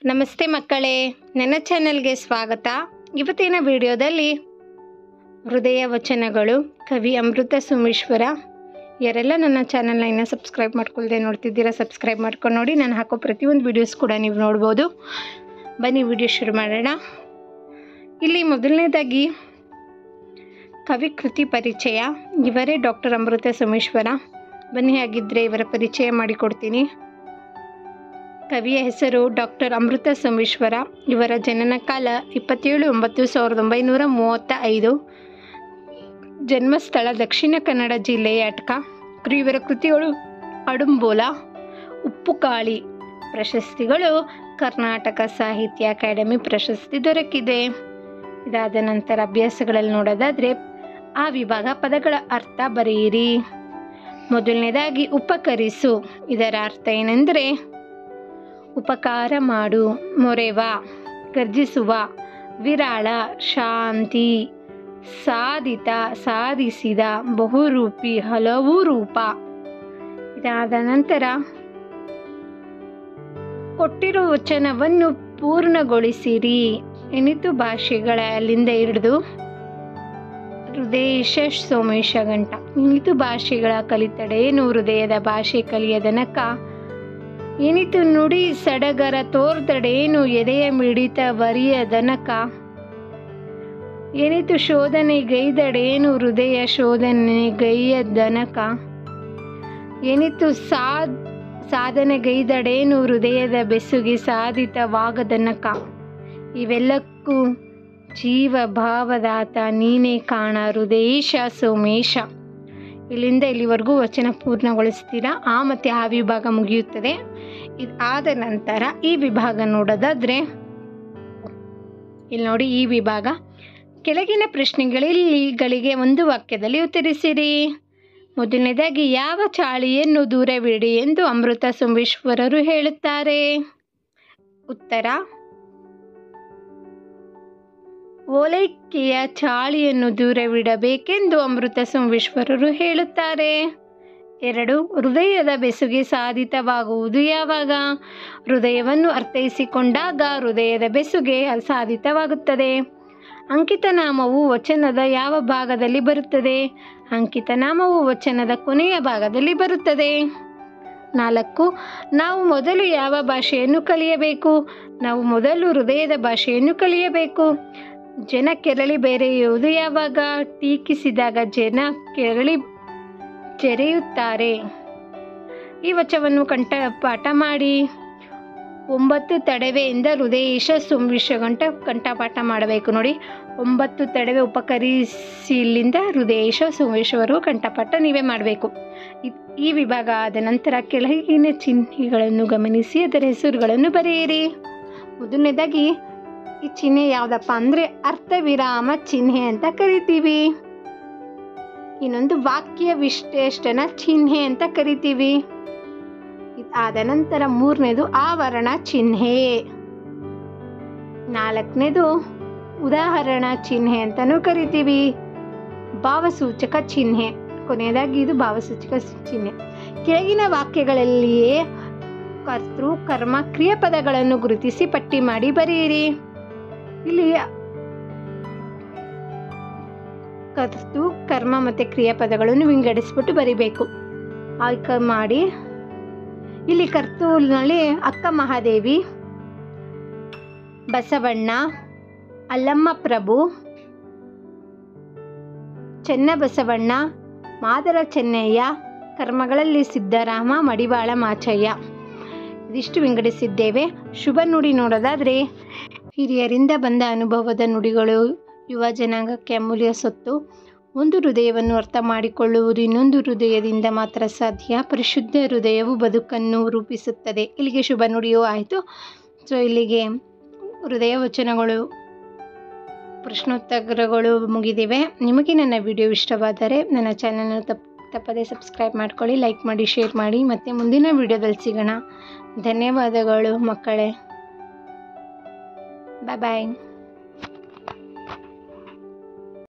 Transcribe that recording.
ನಮಸ್ತೆ ಮಕ್ಕಳೇ, ನನ್ನ ಚಾನೆಲ್ಗೆ ಸ್ವಾಗತ. ಇವತ್ತಿನ ವಿಡಿಯೋದಲ್ಲಿ ಹೃದಯ ವಚನಗಳು ಕವಿ ಅಮೃತ ಸೋಮೇಶ್ವರ. ಯಾರೆಲ್ಲ ನನ್ನ ಚಾನೆಲ್ನ ಇನ್ನೂ ಸಬ್ಸ್ಕ್ರೈಬ್ ಮಾಡ್ಕೊಳ್ದೆ ನೋಡ್ತಿದ್ದೀರಾ, ಸಬ್ಸ್ಕ್ರೈಬ್ ಮಾಡ್ಕೊಂಡು ನೋಡಿ. ನಾನು ಹಾಕೋ ಪ್ರತಿಯೊಂದು ವಿಡಿಯೋಸ್ ಕೂಡ ನೀವು ನೋಡ್ಬೋದು. ಬನ್ನಿ ವಿಡಿಯೋ ಶುರು ಮಾಡೋಣ. ಇಲ್ಲಿ ಮೊದಲನೇದಾಗಿ ಕವಿ ಕೃತಿ ಪರಿಚಯ. ಇವರೇ ಡಾಕ್ಟರ್ ಅಮೃತ ಸೋಮೇಶ್ವರ. ಬನ್ನಿ ಹಾಗಿದ್ದರೆ ಇವರ ಪರಿಚಯ ಮಾಡಿಕೊಡ್ತೀನಿ. ಕವಿಯ ಹೆಸರು ಡಾಕ್ಟರ್ ಅಮೃತ ಸೋಮೇಶ್ವರ. ಇವರ ಜನನ ಕಾಲ 27/9/1935. ಜನ್ಮಸ್ಥಳ ದಕ್ಷಿಣ ಕನ್ನಡ ಜಿಲ್ಲೆಯ ಅಟ್ಕ. ಇವರ ಕೃತಿಗಳು ಅಡುಂಬೋಲ, ಉಪ್ಪುಕಾಳಿ. ಪ್ರಶಸ್ತಿಗಳು ಕರ್ನಾಟಕ ಸಾಹಿತ್ಯ ಅಕಾಡೆಮಿ ಪ್ರಶಸ್ತಿ ದೊರಕಿದೆ. ಇದಾದ ನಂತರ ಅಭ್ಯಾಸಗಳಲ್ಲಿ ನೋಡೋದಾದರೆ ಆ ವಿಭಾಗ ಪದಗಳ ಅರ್ಥ ಬರೆಯಿರಿ. ಮೊದಲನೇದಾಗಿ ಉಪಕರಿಸು. ಇದರ ಅರ್ಥ ಏನೆಂದರೆ ಉಪಕಾರ ಮಾಡು, ಮೊರೆವ, ಗರ್ಜಿಸುವ, ವಿರಾಳ, ಶಾಂತಿ, ಸಾಧಿತ, ಸಾಧಿಸಿದ, ಬಹುರೂಪಿ, ಹಲವು ರೂಪ. ಇದಾದ ನಂತರ ಕೊಟ್ಟಿರುವ ವಚನವನ್ನು ಪೂರ್ಣಗೊಳಿಸಿರಿ. ಎನಿತು ಭಾಷೆಗಳಲ್ಲಿಂದ ಹಿಡಿದು ಹೃದಯೇಶ ಸೋಮೇಶ ಗಂಟ. ಎನಿತು ಭಾಷೆಗಳ ಕಲಿತಡೇನು ಹೃದಯದ ಭಾಷೆ ಕಲಿಯದನಕ. ಎನಿತು ನುಡಿ ಸಡಗರ ತೋರ್ದಡೇನು ಎದೆಯ ಮಿಡಿತ ವರಿಯದನಕ. ಎನಿತು ಶೋಧನೆಗೈದಡೇನು ಹೃದಯ ಶೋಧನೆಗೈಯದನಕ. ಎನಿತು ಸಾಧನೆಗೈದಡೇನು ಹೃದಯದ ಬೆಸುಗೆ ಸಾಧಿತವಾಗದನಕ. ಇವೆಲ್ಲಕ್ಕೂ ಜೀವ ಭಾವದಾತ ನೀನೇ ಕಾಣ ಹೃದಯೇಶ ಸೋಮೇಶ. ಇಲ್ಲಿಂದ ಇಲ್ಲಿವರೆಗೂ ವಚನ ಪೂರ್ಣಗೊಳಿಸ್ತೀರಾ. ಮತ್ತು ಆ ವಿಭಾಗ ಮುಗಿಯುತ್ತದೆ. ಇದಾದ ನಂತರ ಈ ವಿಭಾಗ ನೋಡೋದಾದರೆ ಇಲ್ಲಿ ನೋಡಿ, ಈ ವಿಭಾಗ ಕೆಳಗಿನ ಪ್ರಶ್ನೆಗಳಿಗೆ ಒಂದು ವಾಕ್ಯದಲ್ಲಿ ಉತ್ತರಿಸಿರಿ. ಮೊದಲನೇದಾಗಿ ಯಾವ ಚಾಳಿಯನ್ನು ದೂರವಿಡಿ ಎಂದು ಅಮೃತ ಸೋಮೇಶ್ವರರು ಹೇಳುತ್ತಾರೆ? ಉತ್ತರ ಓಲೈಕೆಯ ಚಾಳಿಯನ್ನು ದೂರವಿಡಬೇಕೆಂದು ಅಮೃತ ಸೋಮೇಶ್ವರರು ಹೇಳುತ್ತಾರೆ. 2. ಹೃದಯದ ಬೆಸುಗೆ ಸಾಧಿತವಾಗುವುದು ಯಾವಾಗ? ಹೃದಯವನ್ನು ಅರ್ಥೈಸಿಕೊಂಡಾಗ ಹೃದಯದ ಬೆಸುಗೆ ಸಾಧಿತವಾಗುತ್ತದೆ. ಅಂಕಿತನಾಮವು ವಚನದ ಯಾವ ಭಾಗದಲ್ಲಿ ಬರುತ್ತದೆ? ಅಂಕಿತನಾಮವು ವಚನದ ಕೊನೆಯ ಭಾಗದಲ್ಲಿ ಬರುತ್ತದೆ. 4. ನಾವು ಮೊದಲು ಯಾವ ಭಾಷೆಯನ್ನು ಕಲಿಯಬೇಕು? ನಾವು ಮೊದಲು ಹೃದಯದ ಭಾಷೆಯನ್ನು ಕಲಿಯಬೇಕು. ಜನ ಕೆರಳಿ ಬೆರೆಯುವುದು ಯಾವಾಗ? ಟೀಕಿಸಿದಾಗ ಜನ ಕೆರಳಿ ಜೆರೆಯುತ್ತಾರೆ. ಈ ವಚನವನ್ನು ಕಂಠಪಾಠ ಮಾಡಿ. 9 ತಡವೆಯಿಂದ ಹೃದಯೇಶ ಸೋಮೇಶ ಗಂಟ ಕಂಠಪಾಠ ಮಾಡಬೇಕು. ನೋಡಿ, 9 ತಡವೆ ಉಪಕರಿಸಿ ಇಲ್ಲಿಂದ ಹೃದಯೇಶ ಸೋಮೇಶ್ವರರು ಕಂಠಪಾಠ ನೀವೇ ಮಾಡಬೇಕು. ಈ ವಿಭಾಗ ಆದ ನಂತರ ಕೆಳಗಿನ ಚಿಹ್ನೆಗಳನ್ನು ಗಮನಿಸಿ ಅದರ ಹೆಸರುಗಳನ್ನು ಬರೆಯಿರಿ. ಮೊದಲನೇದಾಗಿ ಈ ಚಿಹ್ನೆ ಯಾವುದಪ್ಪ ಅಂದರೆ ಅರ್ಥ ವಿರಾಮ ಚಿಹ್ನೆ ಅಂತ ಕರಿತೀವಿ. ಇನ್ನೊಂದು ವಾಕ್ಯ ವಿಶ್ಲೇಷಣ ಚಿಹ್ನೆ ಅಂತ ಕರಿತೀವಿ. ಇದಾದ ನಂತರ 3ನೇದು ಆವರಣ ಚಿಹ್ನೆ. 4ನೇದು ಉದಾಹರಣಾ ಚಿಹ್ನೆ ಅಂತಲೂ ಕರಿತೀವಿ. ಭಾವಸೂಚಕ ಚಿಹ್ನೆ. ಕೊನೆಯದಾಗಿ ಇದು ಭಾವಸೂಚಕ ಚಿಹ್ನೆ. ಕೆಳಗಿನ ವಾಕ್ಯಗಳಲ್ಲಿಯೇ ಕರ್ತೃ ಕರ್ಮ ಕ್ರಿಯಾಪದಗಳನ್ನು ಗುರುತಿಸಿ ಪಟ್ಟಿ ಮಾಡಿ ಬರೆಯಿರಿ. ಇಲ್ಲಿ ಕರ್ತೃ ಕರ್ಮ ಮತ್ತು ಕ್ರಿಯಾಪದಗಳನ್ನು ವಿಂಗಡಿಸ್ಬಿಟ್ಟು ಬರಿಬೇಕು. ಆಯ್ಕೆ ಮಾಡಿ. ಇಲ್ಲಿ ಕರ್ತೃನಲ್ಲಿ ಅಕ್ಕ ಮಹಾದೇವಿ, ಬಸವಣ್ಣ, ಅಲ್ಲಮ್ಮ ಪ್ರಭು, ಚೆನ್ನಬಸವಣ್ಣ, ಮಾದರ ಚೆನ್ನಯ್ಯ. ಕರ್ಮಗಳಲ್ಲಿ ಸಿದ್ದರಾಮ, ಮಡಿವಾಳ ಮಾಚಯ್ಯ. ಇದಿಷ್ಟು ವಿಂಗಡಿಸಿದ್ದೇವೆ. ಶುಭ ನುಡಿ ನೋಡೋದಾದರೆ ಹಿರಿಯರಿಂದ ಬಂದ ಅನುಭವದ ನುಡಿಗಳು ಯುವ ಜನಾಂಗಕ್ಕೆ ಅಮೂಲ್ಯ ಸೊತ್ತು. ಒಂದು ಹೃದಯವನ್ನು ಅರ್ಥ ಮಾಡಿಕೊಳ್ಳುವುದು ಇನ್ನೊಂದು ಹೃದಯದಿಂದ ಮಾತ್ರ ಸಾಧ್ಯ. ಪರಿಶುದ್ಧ ಹೃದಯವು ಬದುಕನ್ನು ರೂಪಿಸುತ್ತದೆ. ಇಲ್ಲಿಗೆ ಶುಭ ನುಡಿಯೂ ಆಯಿತು. ಸೊ ಇಲ್ಲಿಗೆ ಹೃದಯ ವಚನಗಳು, ಪ್ರಶ್ನೋತ್ತರಗಳು ಮುಗಿದಿವೆ. ನಿಮಗೆ ನನ್ನ ವಿಡಿಯೋ ಇಷ್ಟವಾದರೆ ನನ್ನ ಚಾನಲ್ನ ತಪ್ಪದೇ ಸಬ್ಸ್ಕ್ರೈಬ್ ಮಾಡ್ಕೊಳ್ಳಿ, ಲೈಕ್ ಮಾಡಿ, ಶೇರ್ ಮಾಡಿ. ಮತ್ತು ಮುಂದಿನ ವಿಡಿಯೋದಲ್ಲಿ ಸಿಗೋಣ. ಧನ್ಯವಾದಗಳು ಮಕ್ಕಳೇ. ಬಾಯ್ ಬಾಯ್.